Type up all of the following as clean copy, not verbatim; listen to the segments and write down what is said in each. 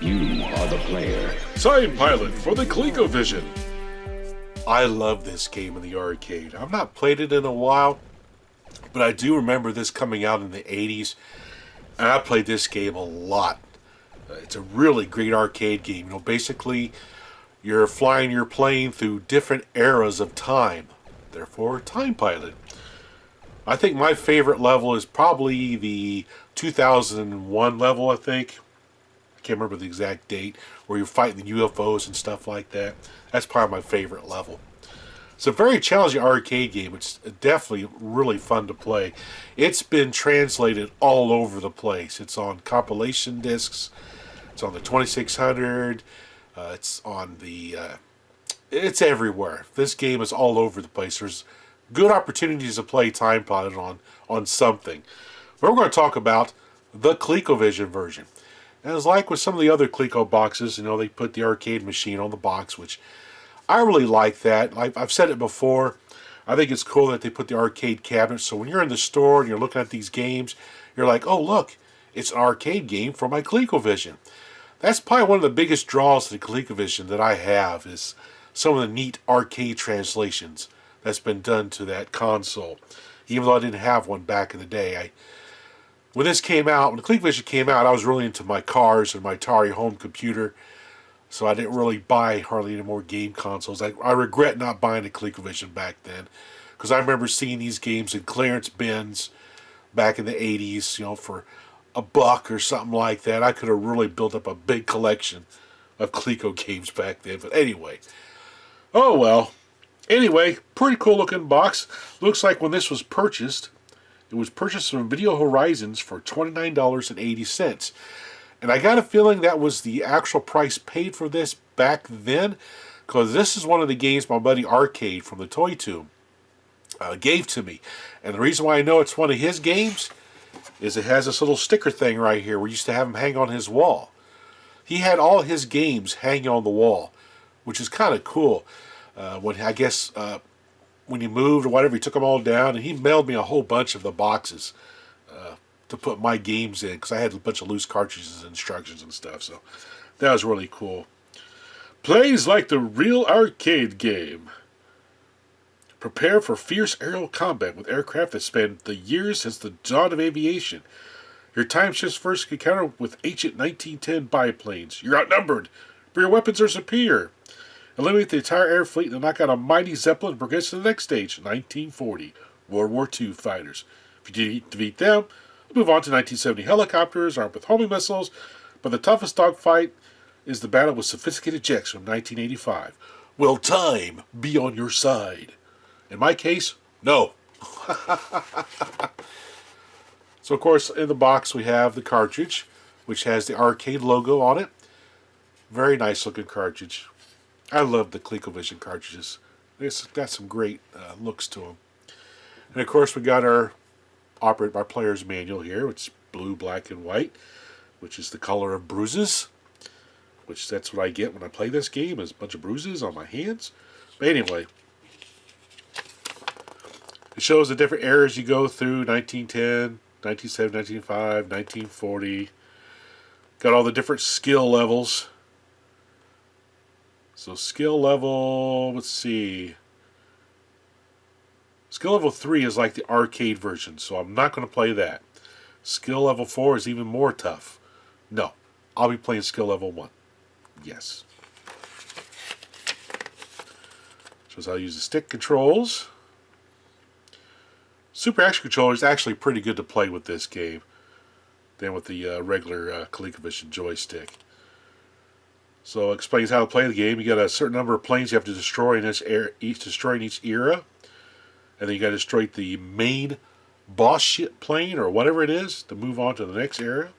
You are the player. Time Pilot for the ColecoVision. I love this game in the arcade. I've not played it in a while, but I do remember this coming out in the 80s, and I played this game a lot. It's a really great arcade game. You know, basically, you're flying your plane through different eras of time. Therefore, Time Pilot. I think my favorite level is probably the 2001 level, I think. I can't remember the exact date, where you're fighting the UFOs and stuff like that. That's probably my favorite level. It's a very challenging arcade game. It's definitely really fun to play. It's been translated all over the place. It's on compilation discs. It's on the 2600. It's on the... it's everywhere. This game is all over the place. There's good opportunities to play Time Pilot on something. But we're going to talk about the ColecoVision version. And it's like with some of the other Coleco boxes, you know, they put the arcade machine on the box, which I really like that. I've said it before. I think it's cool that they put the arcade cabinet. So when you're in the store and you're looking at these games, you're like, oh, look, it's an arcade game for my ColecoVision. That's probably one of the biggest draws to the ColecoVision that I have is some of the neat arcade translations that's been done to that console. Even though I didn't have one back in the day, when this came out, when the ColecoVision came out, I was really into my cars and my Atari home computer, so I didn't really buy hardly any more game consoles. I regret not buying a ColecoVision back then, because I remember seeing these games in clearance bins back in the 80s, you know, for $1 or something like that. I could have really built up a big collection of Coleco games back then, but anyway. Oh well. Anyway, pretty cool looking box. Looks like when this was purchased, it was purchased from Video Horizons for $29.80. And I got a feeling that was the actual price paid for this back then, because this is one of the games my buddy Arcade from the Toy Tomb gave to me. And the reason why I know it's one of his games is it has this little sticker thing right here. We used to have him hang on his wall. He had all his games hanging on the wall, which is kind of cool. When he moved or whatever, he took them all down, and he mailed me a whole bunch of the boxes to put my games in, because I had a bunch of loose cartridges and instructions and stuff, so that was really cool. Plays like the real arcade game. Prepare for fierce aerial combat with aircraft that span the years since the dawn of aviation. Your time shifts first encounter with ancient 1910 biplanes. You're outnumbered, but your weapons are superior. Eliminate the entire air fleet and knock out a mighty Zeppelin and progress to the next stage, 1940, World War II fighters. If you defeat them, move on to 1970 helicopters armed with homing missiles, but the toughest dogfight is the battle with sophisticated jets from 1985. Will time be on your side? In my case, no. So, of course, in the box we have the cartridge, which has the arcade logo on it. Very nice looking cartridge. I love the ColecoVision cartridges. It's got some great looks to them. And of course we got our Operate by Player's manual here, which is blue, black, and white, which is the color of bruises. Which that's what I get when I play this game, is a bunch of bruises on my hands. But anyway, it shows the different eras you go through, 1910, 1970, 1905, 1940. Got all the different skill levels. So skill level, let's see. Skill level 3 is like the arcade version, so I'm not going to play that. Skill level 4 is even more tough. No, I'll be playing skill level 1. Yes. Shows how to use the stick controls. Super Action Controller is actually pretty good to play with this game than with the regular ColecoVision joystick. So it explains how to play the game. You got a certain number of planes you have to destroy in each era. And then you got to destroy the main boss ship plane or whatever it is to move on to the next era.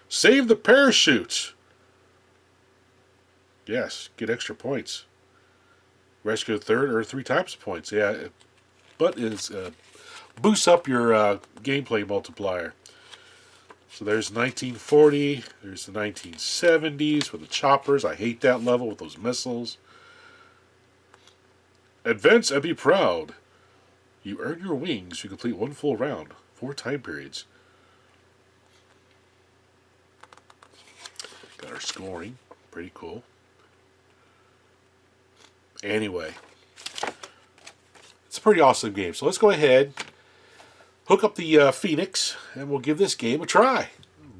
Save the parachute. Yes, get extra points. Rescue a third or 3 times the points. Yeah, but it boosts up your gameplay multiplier. So there's 1940, there's the 1970s with the choppers. I hate that level with those missiles. Advance and be proud. You earn your wings to complete 1 full round, 4 time periods. Got our for scoring. Pretty cool. Anyway, it's a pretty awesome game. So let's go ahead, hook up the Phoenix, and we'll give this game a try.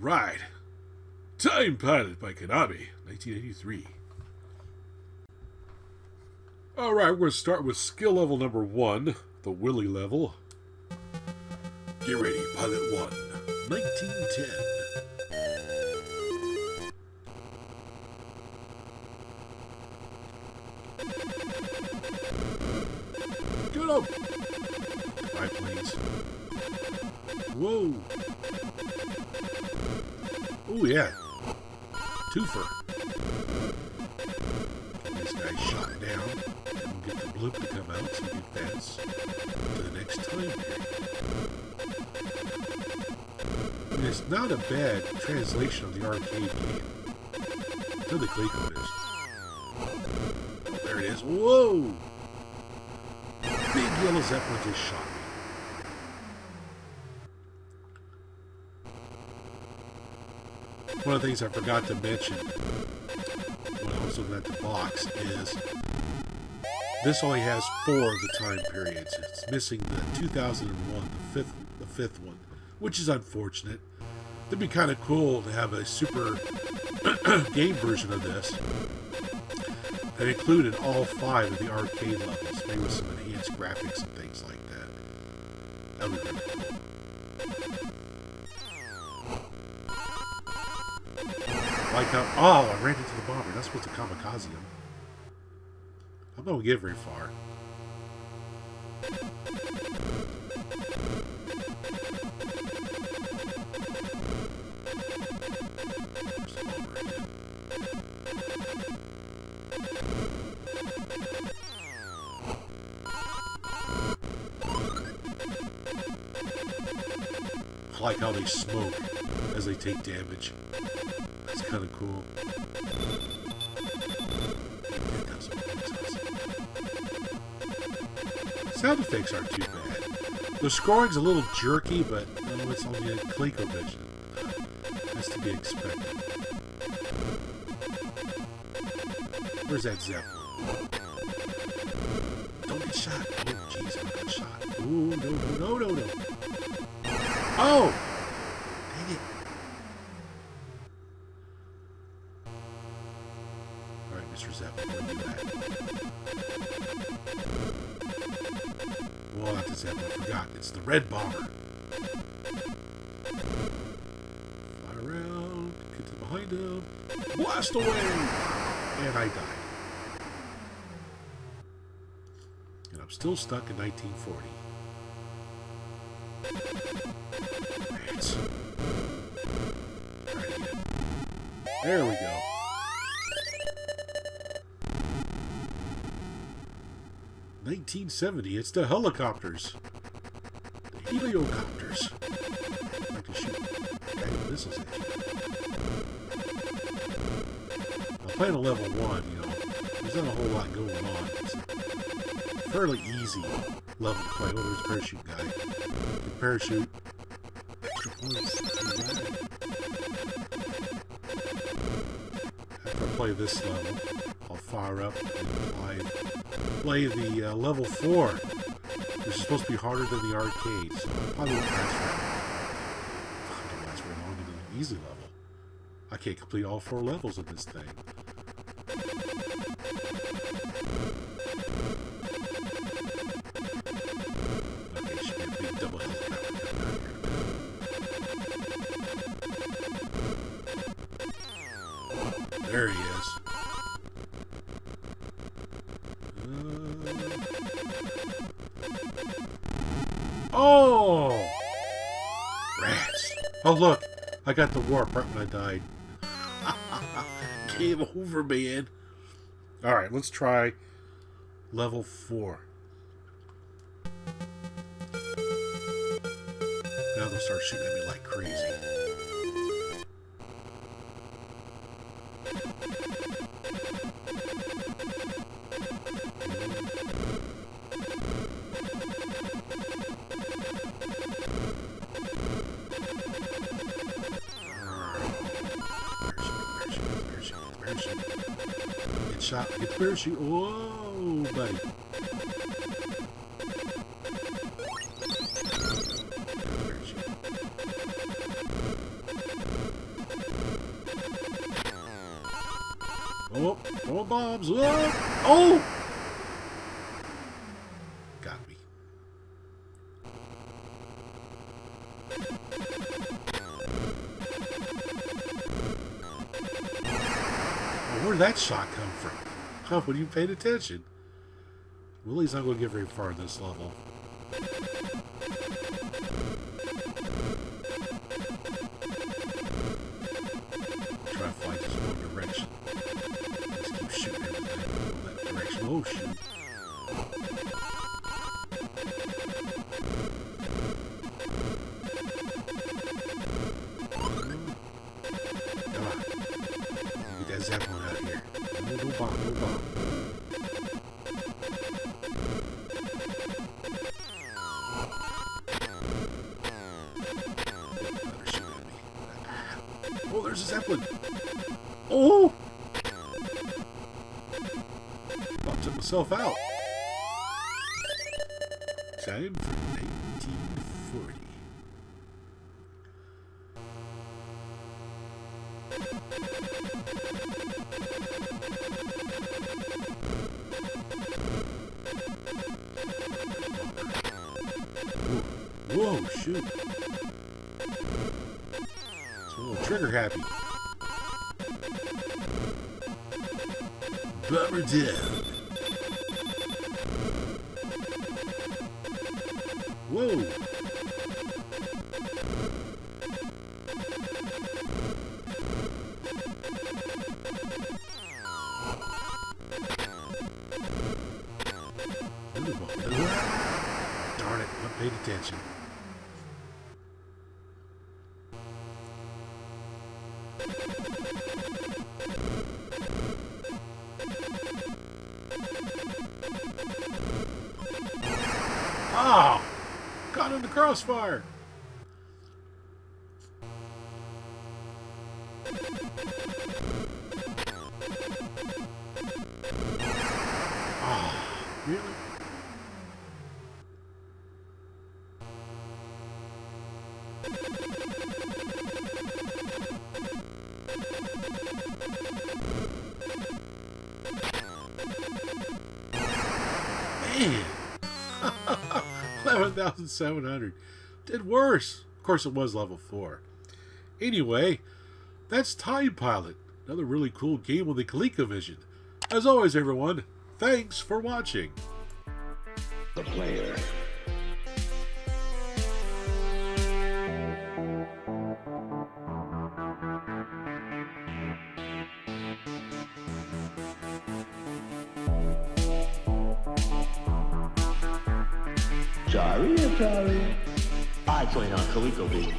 Right. Time Pilot by Konami, 1983. Alright, we're going to start with skill level number 1, the Willy level. Get ready, Pilot 1, 1910. Get up! Biplanes. Whoa! Oh yeah. Twofer. Get this guy shot down. And we'll get the bloop to come out so we can advance to the next time period. And it's not a bad translation of the arcade game to the ColecoVision. Oh, there it is. Whoa! Big yellow Zeppelin just shot me. One of the things I forgot to mention when I was looking at the box is this only has 4 of the time periods. It's missing the 2001, the fifth one, which is unfortunate. It'd be kind of cool to have a super game version of this that included all 5 of the arcade levels, maybe with some enhanced graphics and things like that. That would be really cool. Like how, oh, I ran into the bomber. That's supposed to kamikaze him. I'm not going to get very far. I like how they smoke as they take damage. That's kind of cool. Sound effects aren't too bad. The scoring's a little jerky, but no, it's only a ColecoVision. That's to be expected. Where's that Zeppelin? Don't get shot. Oh, jeez, I got shot. Ooh, no. Oh! Dang it. Alright, Mr. Zeppelin, where are you at? Well, not the Zeppelin, I forgot. It's the red bomber. Fly around, get to behind him, blast away! And I died. And I'm still stuck in 1940. Rats. Try it again. There we go. $1970, it's the helicopters. The heliocopters. I can shoot guided missiles at you. I'm playing on level 1, you know. There's not a whole lot going on. It's a fairly easy level to play. Oh, there's a parachute guy. Good parachute. Extra points. Right. After I play this level, I'll fire up and play the level 4, which is supposed to be harder than the arcade, so I probably won't last very long in the easy level. I can't complete all 4 levels of this thing. Okay, should be a big double helicopter coming out here. There he is. Oh! Rats. Oh, look. I got the warp right when I died. Game over, man. Alright, let's try level 4. Now they'll start shooting at me like crazy. Get shot. Get the parachute. Whoa, buddy. Oh, oh, bombs. Oh! Oh! Got me. Oh, where'd that shot come from? Oh, when you paid attention. Willie's not going to get very far in this level. Try to fly just one direction. Just keep shooting everything in that direction. Oh, shoot. Come on. Get that Zeppelin out of here. No, no bomb, no bomb. Oh, there's a Zeppelin. Oh! About took myself out. Time for 1940. Whoa, shoot. It's a little trigger happy. Bummer down. Whoa. Darn it, I paid attention. Oh! Caught in the crossfire! Oh, really? Man! 11,700. Did worse. Of course, it was level 4. Anyway, that's Time Pilot. Another really cool game with the ColecoVision. As always, everyone, thanks for watching. The player. Sorry. I join on ColecoVision.